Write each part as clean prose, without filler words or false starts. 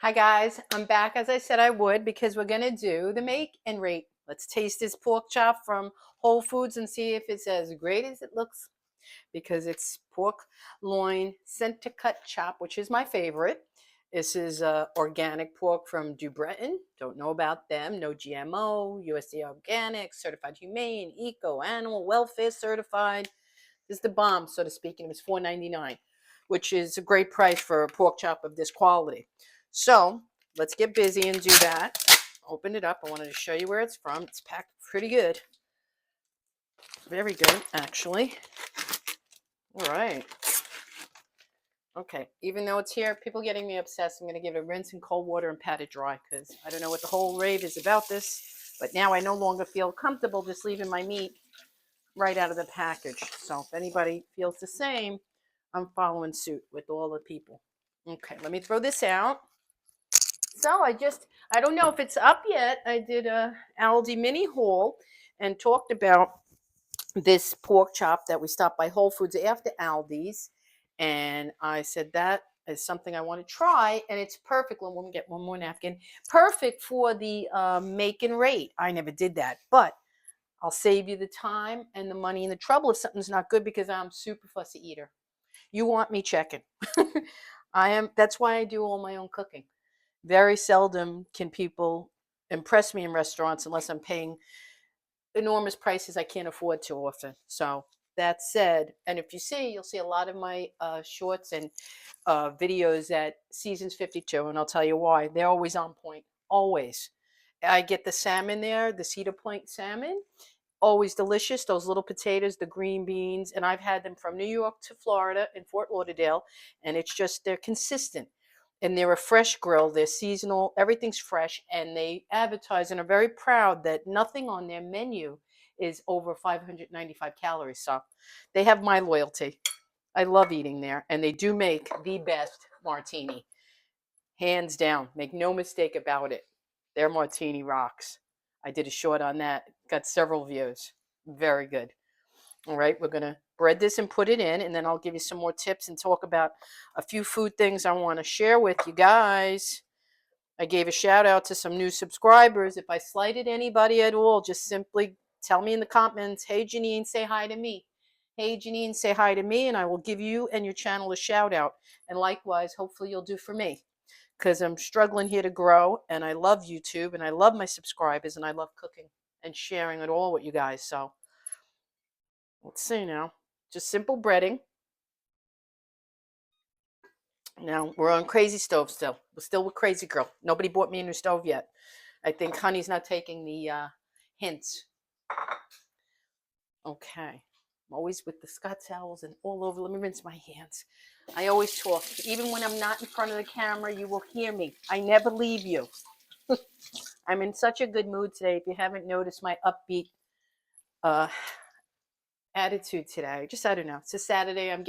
Hi guys, I'm back as I said I would because we're gonna do the make and rate. Let's taste this pork chop from Whole Foods and see if it's as great as it looks because it's pork loin center cut chop, which is my favorite. This is organic pork from Du Breton. Don't know about them. No GMO, USDA organic, certified humane, eco, animal welfare certified. This is the bomb, so to speak, and it was $4.99, which is a great price for a pork chop of this quality. So let's get busy and do that. Open it up. I wanted to show you where it's from. It's packed pretty good. Very good, actually. All right. Okay. Even though it's here, people getting me obsessed, I'm going to give it a rinse in cold water and pat it dry because I don't know what the whole rave is about this. But now I no longer feel comfortable just leaving my meat right out of the package. So if anybody feels the same, I'm following suit with all the people. Okay, let me throw this out. So I don't know if it's up yet. I did a Aldi mini haul and talked about this pork chop that we stopped by Whole Foods after Aldi's. And I said that is something I want to try. And it's perfect. Well, let me get one more napkin. Perfect for the make and rate. I never did that. But I'll save you the time and the money and the trouble if something's not good because I'm super fussy eater. You want me checking. I am. That's why I do all my own cooking. Very seldom can people impress me in restaurants unless I'm paying enormous prices I can't afford too often. So that said, and if you see, you'll see a lot of my shorts and videos at Seasons 52, and I'll tell you why. They're always on point. Always. I get the salmon there, the Cedar Point salmon. Always delicious. Those little potatoes, the green beans, and I've had them from New York to Florida in Fort Lauderdale, and it's just they're consistent. And they're a fresh grill, they're seasonal, everything's fresh, and they advertise and are very proud that nothing on their menu is over 595 calories. So they have my loyalty. I love eating there, and they do make the best martini. Hands down. Make no mistake about it. Their martini rocks. I did a short on that. Got several views. Very good. All right, we're going to bread this and put it in, and then I'll give you some more tips and talk about a few food things I want to share with you guys. I gave a shout out to some new subscribers. If I slighted anybody at all, just simply tell me in the comments, hey, Janine, say hi to me. Hey, Janine, say hi to me, and I will give you and your channel a shout out. And likewise, hopefully you'll do for me because I'm struggling here to grow, and I love YouTube, and I love my subscribers, and I love cooking and sharing it all with you guys. So let's see now. Just simple breading. Now we're on crazy stove still. We're still with crazy girl. Nobody bought me a new stove yet. I think honey's not taking the hints. Okay. I'm always with the Scott towels and all over. Let me rinse my hands. I always talk. Even when I'm not in front of the camera, you will hear me. I never leave you. I'm in such a good mood today. If you haven't noticed my upbeat uh, attitude today, just I don't know. It's a Saturday. I'm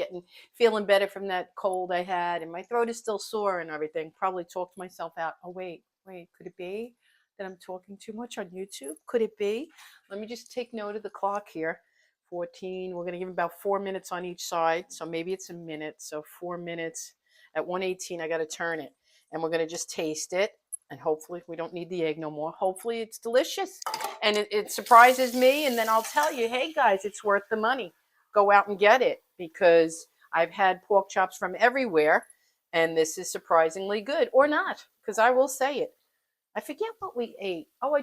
feeling better from that cold I had, and my throat is still sore and everything. Probably talked myself out. Oh wait, could it be that I'm talking too much on YouTube? Could it be? Let me just take note of the clock here. 14. We're going to give about 4 minutes on each side, so maybe it's a minute. So 4 minutes at 118. I got to turn it, and we're going to just taste it. And hopefully we don't need the egg no more. Hopefully it's delicious. And it surprises me. And then I'll tell you, hey guys, it's worth the money. Go out and get it because I've had pork chops from everywhere. And this is surprisingly good or not, because I will say it. I forget what we ate. Oh, I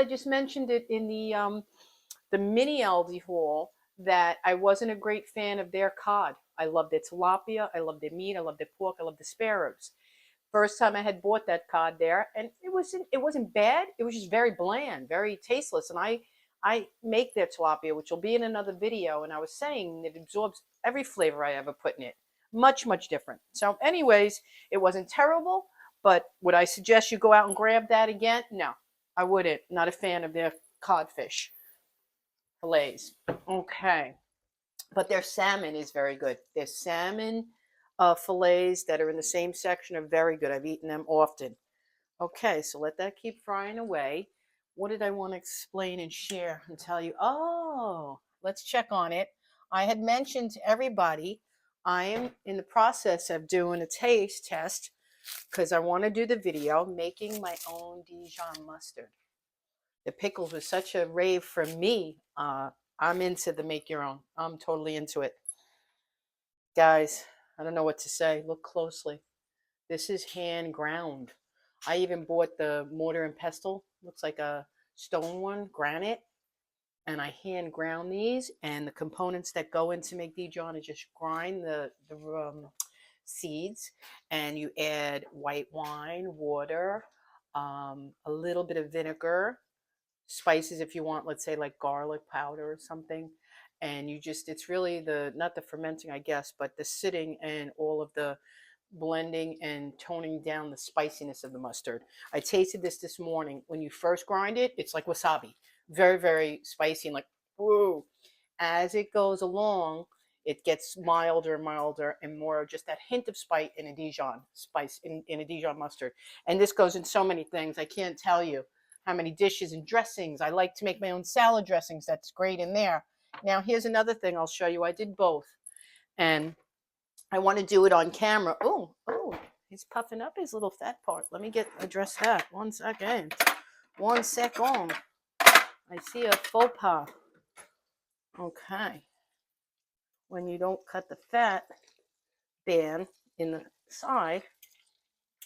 just mentioned it in the mini Aldi haul that I wasn't a great fan of their cod. I love their tilapia. I love their meat. I love their pork. I love the spare ribs. First time I had bought that cod there, and it wasn't bad. It was just very bland, very tasteless. And I make their tilapia, which will be in another video. And I was saying it absorbs every flavor I ever put in it. Much different. So, anyways, it wasn't terrible. But would I suggest you go out and grab that again? No, I wouldn't. Not a fan of their codfish fillets. Okay. But their salmon is very good. Their salmon fillets that are in the same section are very good. I've eaten them often. Okay, so let that keep frying away. What did I want to explain and share and tell you? Oh, let's check on it. I had mentioned to everybody I am in the process of doing a taste test because I want to do the video making my own Dijon mustard. The pickles was such a rave for me. I'm into the make your own. I'm totally into it. Guys, I don't know what to say. Look closely. This is hand ground. I even bought the mortar and pestle. Looks like a stone one, granite. And I hand ground these. And the components that go in to make Dijon is just grind the seeds. And you add white wine, water, a little bit of vinegar, spices if you want, let's say like garlic powder or something. And you just, it's really the, not the fermenting, I guess, but the sitting and all of the blending and toning down the spiciness of the mustard. I tasted this morning. When you first grind it, it's like wasabi, very, very spicy and like, whoa. As it goes along, it gets milder and milder and more just that hint of spice in a Dijon spice in a Dijon mustard. And this goes in so many things. I can't tell you how many dishes and dressings. I like to make my own salad dressings. That's great in there. Now, here's another thing I'll show you. I did both. And I want to do it on camera. Oh, he's puffing up his little fat part. Let me address that. 1 second. 1 second. I see a faux pas. Okay. When you don't cut the fat band in the side,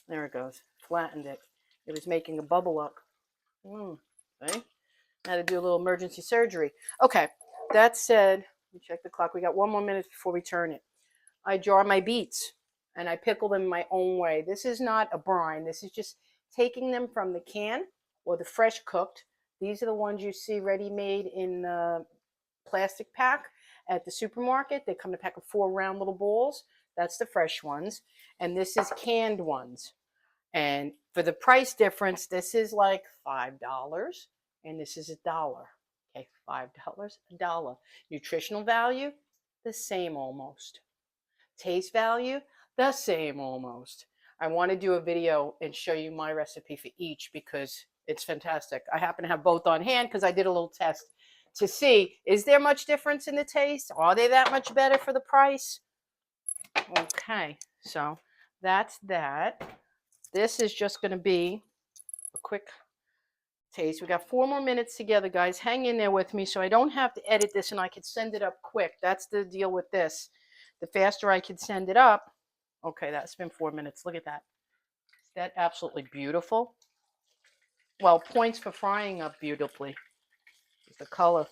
there it goes. Flattened it. It was making a bubble up. Okay. Had to do a little emergency surgery. Okay. That said, let me check the clock. We got 1 more minute before we turn it. I jar my beets and I pickle them my own way. This is not a brine. This is just taking them from the can or the fresh cooked. These are the ones you see ready made in the plastic pack at the supermarket. They come in a pack of 4 round little balls. That's the fresh ones. And this is canned ones. And for the price difference, this is like $5 and this is $1. Okay, $5, $1. Nutritional value, the same almost. Taste value, the same almost. I want to do a video and show you my recipe for each because it's fantastic. I happen to have both on hand because I did a little test to see, is there much difference in the taste? Are they that much better for the price? Okay, so that's that. This is just going to be a quick taste. We got 4 more minutes together, guys. Hang in there with me so I don't have to edit this and I can send it up quick. That's the deal with this. The faster I can send it up. Okay, that's been 4 minutes. Look at that. Is that absolutely beautiful? Well, points for frying up beautifully. It's the color.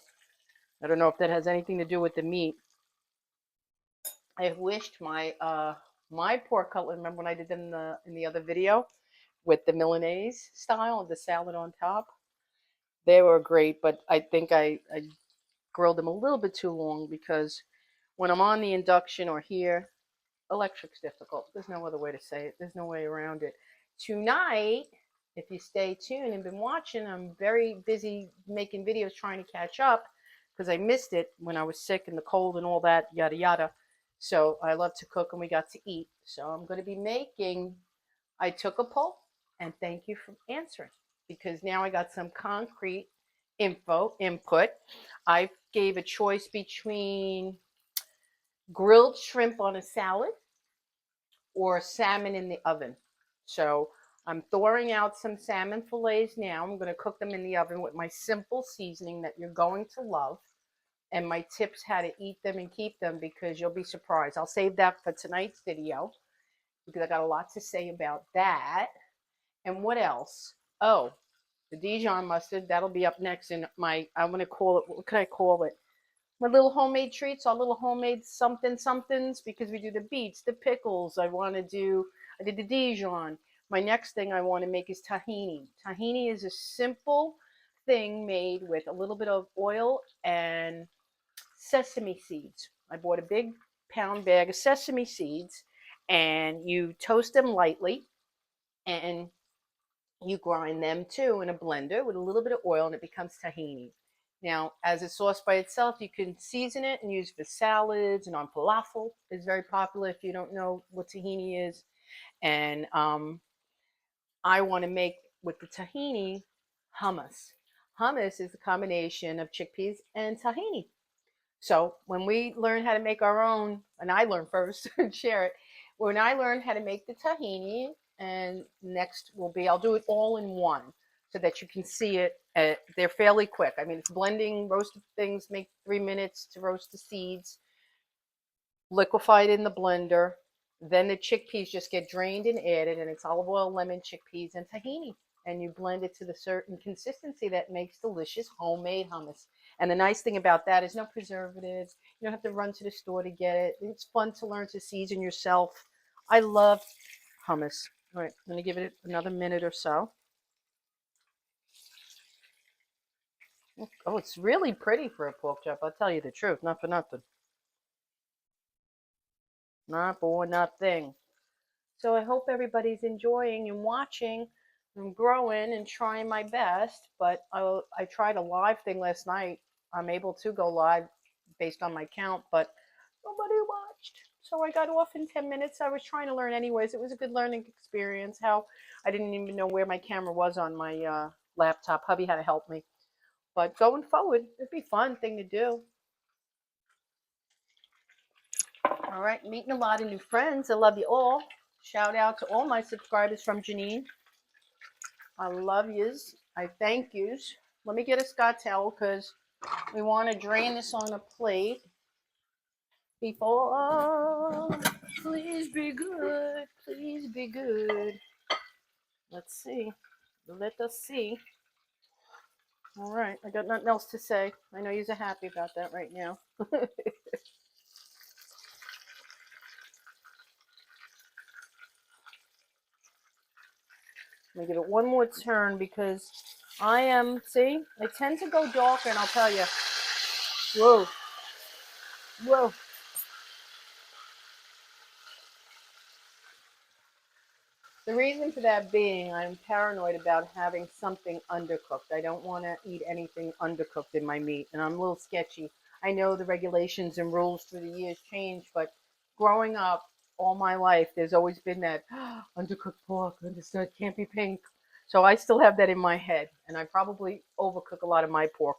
I don't know if that has anything to do with the meat. I wished my pork cutlet. Remember when I did them in the other video with the Milanese style of the salad on top? They were great, but I think I grilled them a little bit too long because when I'm on the induction or here, electric's difficult. There's no other way to say it. There's no way around it. Tonight, if you stay tuned and been watching, I'm very busy making videos trying to catch up because I missed it when I was sick and the cold and all that, yada, yada. So I love to cook and we got to eat. So I'm going to be making, I took a poll and thank you for answering because now I got some concrete input. I gave a choice between grilled shrimp on a salad or salmon in the oven. So I'm thawing out some salmon fillets now. I'm going to cook them in the oven with my simple seasoning that you're going to love and my tips how to eat them and keep them because you'll be surprised. I'll save that for tonight's video because I got a lot to say about that. And what else? Oh, the Dijon mustard, that'll be up next in my, I'm going to call it, what could I call it? My little homemade treats, our little homemade somethings, because we do the beets, the pickles. I did the Dijon. My next thing I want to make is tahini. Tahini is a simple thing made with a little bit of oil and sesame seeds. I bought a big pound bag of sesame seeds and you toast them lightly and you grind them too in a blender with a little bit of oil and it becomes tahini. Now, as a sauce by itself, you can season it and use for salads and on falafel. It's very popular if you don't know what tahini is. And I want to make with the tahini hummus. Hummus is a combination of chickpeas and tahini. So when we learn how to make our own, and I learned first and share it, when I learned how to make the tahini and next will be, I'll do it all in one so that you can see it. They're fairly quick. I mean, it's blending roasted things, make 3 minutes to roast the seeds, liquefy it in the blender. Then the chickpeas just get drained and added, and it's olive oil, lemon, chickpeas, and tahini. And you blend it to the certain consistency that makes delicious homemade hummus. And the nice thing about that is no preservatives. You don't have to run to the store to get it. It's fun to learn to season yourself. I love hummus. All right, I'm going to give it another minute or so. Oh, it's really pretty for a pork chop. I'll tell you the truth, not for nothing. Not for nothing. So I hope everybody's enjoying and watching. I'm growing and trying my best, but I tried a live thing last night. I'm able to go live based on my count, but nobody watched. So I got off in 10 minutes. I was trying to learn anyways. It was a good learning experience. How I didn't even know where my camera was on my laptop. Hubby had to help me. But going forward, it'd be a fun thing to do. All right, meeting a lot of new friends. I love you all. Shout out to all my subscribers from Janine. I love yous. I thank yous. Let me get a Scott towel because we want to drain this on a plate before. Oh, please be good. Please be good. Let's see. Let us see. All right. I got nothing else to say. I know you're happy about that right now. Let me give it one more turn because I tend to go darker, and I'll tell you. Whoa. Whoa. The reason for that being, I'm paranoid about having something undercooked. I don't want to eat anything undercooked in my meat, and I'm a little sketchy. I know the regulations and rules through the years change, but growing up all my life, there's always been that undercooked pork, understood, can't be pink. So I still have that in my head, and I probably overcook a lot of my pork.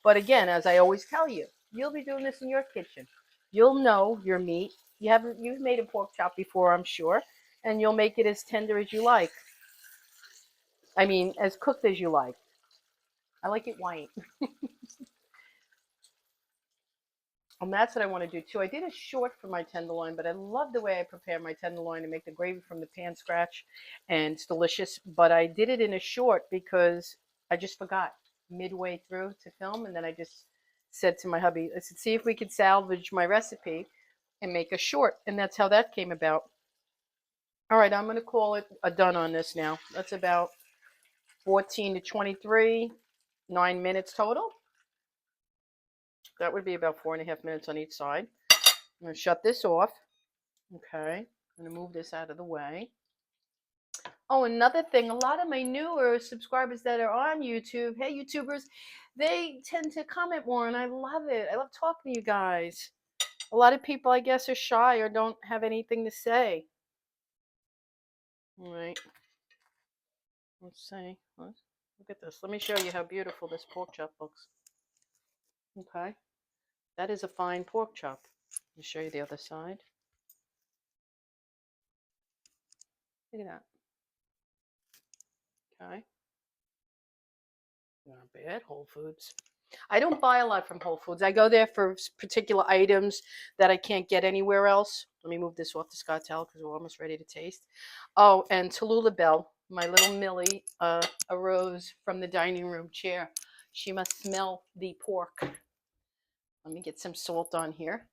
But again, as I always tell you, you'll be doing this in your kitchen. You'll know your meat. You've made a pork chop before, I'm sure, and you'll make it as tender as you like. I mean, as cooked as you like. I like it white. And that's what I want to do too. I did a short for my tenderloin, but I love the way I prepare my tenderloin and make the gravy from the pan scratch, and it's delicious. But I did it in a short because I just forgot midway through to film, and then I just said to my hubby, I said, see if we could salvage my recipe and make a short, and that's how that came about. All right, I'm going to call it a done on this now. That's about 14 to 23, 9 minutes total. That would be about 4.5 minutes on each side. I'm going to shut this off. Okay, I'm going to move this out of the way. Oh, another thing, a lot of my newer subscribers that are on YouTube, hey YouTubers, they tend to comment more, and I love it. I love talking to you guys. A lot of people, I guess, are shy or don't have anything to say. All right. Let's see. Look at this. Let me show you how beautiful this pork chop looks. Okay. That is a fine pork chop. Let me show you the other side. Look at that. Okay. Not bad. Whole Foods. I don't buy a lot from Whole Foods. I go there for particular items that I can't get anywhere else. Let me move this off the Scott towel because we're almost ready to taste. Oh, and Tallulah Bell, my little Millie, arose from the dining room chair. She must smell the pork. Let me get some salt on here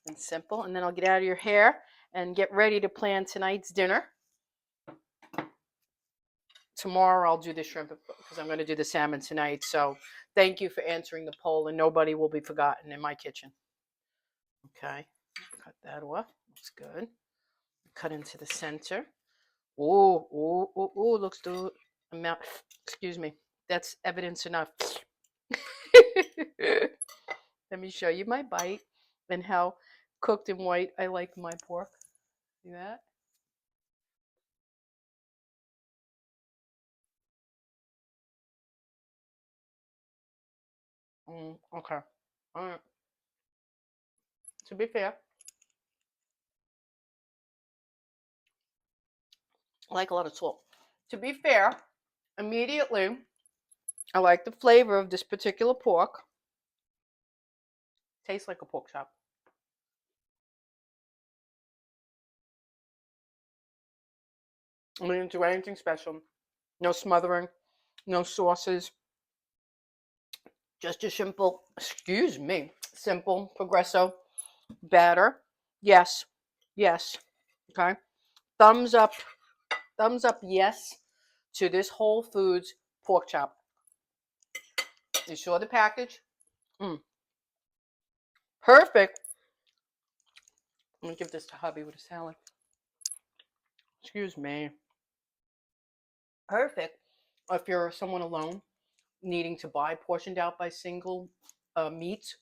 and simple, and then I'll get out of your hair and get ready to plan tonight's dinner. Tomorrow I'll do the shrimp because I'm going to do the salmon tonight. So thank you for answering the poll, and nobody will be forgotten in my kitchen. Okay, cut that off. Looks good. Cut into the center. Oh, looks good. Amount. Excuse me. That's evidence enough. Let me show you my bite and how cooked and white I like my pork. See that? Okay. All right. To be fair, I like a lot of salt. To be fair, immediately, I like the flavor of this particular pork. Tastes like a pork chop. I didn't do anything special. No smothering, no sauces. Just a simple, excuse me, simple Progresso batter. Yes, yes. Okay. Thumbs up, yes, to this Whole Foods pork chop. You saw the package? Mm, perfect. I'm gonna give this to hubby with a salad. Excuse me. Perfect. If you're someone alone needing to buy portioned out by single meats,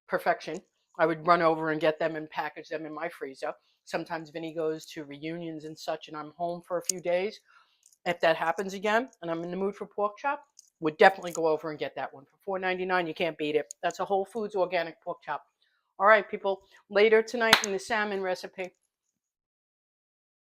perfection. I would run over and get them and package them in my freezer. Sometimes Vinny goes to reunions and such, and I'm home for a few days. If that happens again, and I'm in the mood for pork chop, would definitely go over and get that one for $4.99. You can't beat it. That's a Whole Foods organic pork chop. All right, people. Later tonight in the salmon recipe,